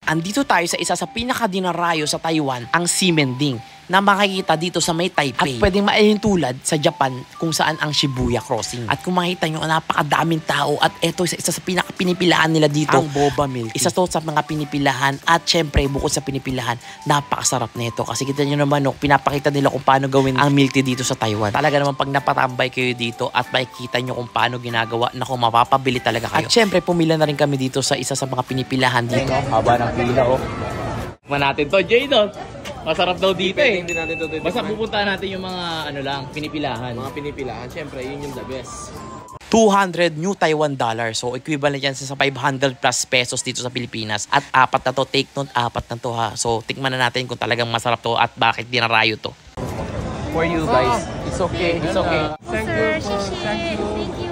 Andito tayo sa isa sa pinakadinarayo sa Taiwan, ang Ximending, na makikita dito sa may Taipei. At pwedeng maihintulad sa Japan kung saan ang Shibuya Crossing. At kung makita nyo, napakadaming tao. At eto, isa sa pinakapinipilahan nila dito, ang boba milk tea. Isa to sa mga pinipilahan. At syempre, bukod sa pinipilahan, napakasarap nito. Kasi kita nyo naman, pinapakita nila kung paano gawin ang milk tea dito sa Taiwan. Talaga naman pag napatambay kayo dito at makikita nyo kung paano ginagawa, naku, mapapabili talaga kayo. At syempre, pumila na rin kami dito sa isa sa mga pinipilahan dito. Haba ng pila, oh. Tignan natin to, Jay, no? Masarap daw dito, eh. Hindi natin to. Basta pupuntahan natin yung mga, ano lang, pinipilahan. Mga pinipilahan, syempre, yun yung the best. 200 new Taiwan dollars. So, equivalent yan sa 500 plus pesos dito sa Pilipinas. At apat na to. Take note, apat na to, ha. So, tikman na natin kung talagang masarap to at bakit dinarayo to. For you guys. It's okay. It's okay. Thank you. Thank you.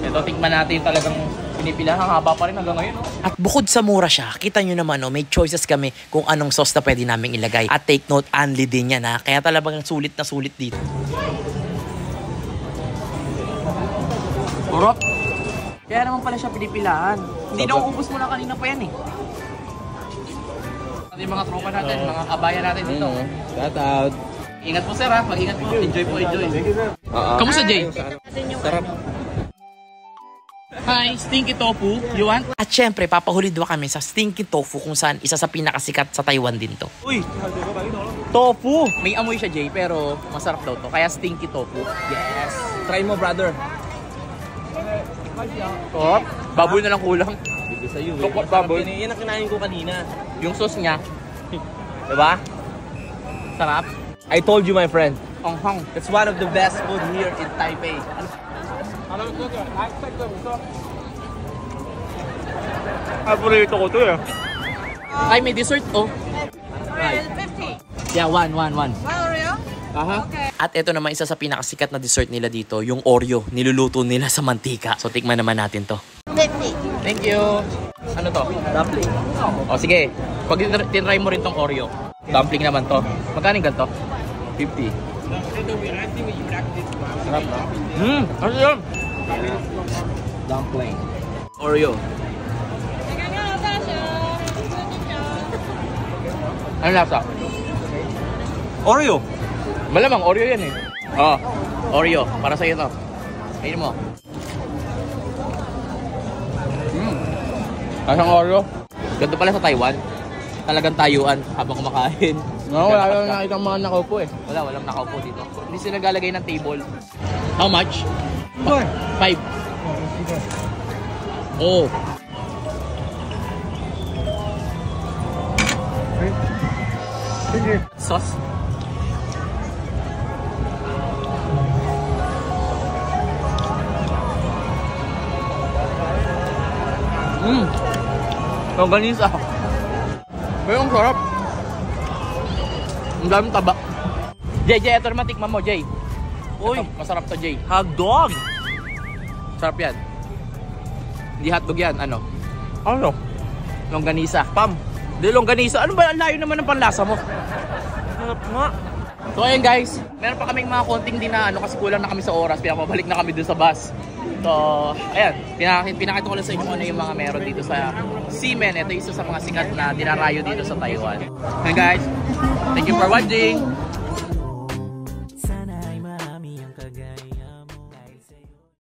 Ito, tikman natin talagang pinipilahan. Ang haba pa rin hanggang ngayon, oh. At bukod sa mura siya, kita nyo naman, may choices kami kung anong sauce na pwede namin ilagay. At take note, only din yan, ha. Kaya talagang sulit na sulit dito. Urot. Kaya naman pala siya pinipilahan. Hindi na uubos mo na kanina pa yan, eh. At yung mga tropa natin, mga kabayan natin dito. Shout out. Ingat po, sir, ha. Mag-ingat po. Enjoy po, enjoy. Kamusta, Jay? Sarap. Hi, stinky tofu. You want? At syempre, papahuli doon kami sa stinky tofu kung saan isa sa pinakasikat sa Taiwan din to. Uy! Tofu! May amoy siya, Jay, pero masarap daw to. Kaya stinky tofu. Yes. Try mo, brother. Top. Baboy na lang kulang. Bigay sa'yo, eh. Tokot baboy. Yan ang kinain ko kanina. Yung sauce niya. Diba? Sarap. I told you, my friend. Anghang. It's one of the best food here in Taipei. Paborito ko to, eh. Ay, may dessert, oh. Right. 50. Yeah, one. Oreo? Aha. Okay. At ito naman isa sa pinakasikat na dessert nila dito, yung Oreo. Niluluto nila sa mantika. So, tikman naman natin to. 50. Thank you. Ano to? Dumpling. O, sige. Pag tinry mo rin tong Oreo. Dumpling naman to. Magkano ganito? 50. Sarap na. Ano yun? Dumpling. Oreo. Ano lasa? Oreo. Malamang Oreo yan, eh. Oh, Oreo. Para sa'yo to. Kainin mo. Lasang Oreo. Ganito pala sa Taiwan. Talagang tayuan habang kumakain. No, wala lang nakitang mga nakaupo, eh. Walang nakaupo dito. Hindi sila naglalagay ng table. How much? 5. Oh. Sauce. Ang ganisa. Pero ang sarap. Ang daming taba. Jay, ito naman tikman mo, Jay. Uy, ito, masarap to, Jay. Hotdog! Sarap yan. Hindi hotdog yan, ano? Ano? Longganisa. Pam. Hindi longganisa. Ano ba? Ang layo naman ng panlasa mo. Sarap nga. So ayun guys, meron pa kaming mga konting din na ano kasi kulang na kami sa oras. Pinapabalik na kami dun sa bus. So, ayan. Pinakita ko lang sa inyo ano yung mga meron dito sa Ximen. Ito isa sa mga sikat na dinarayo dito sa Taiwan. And guys, thank you for watching.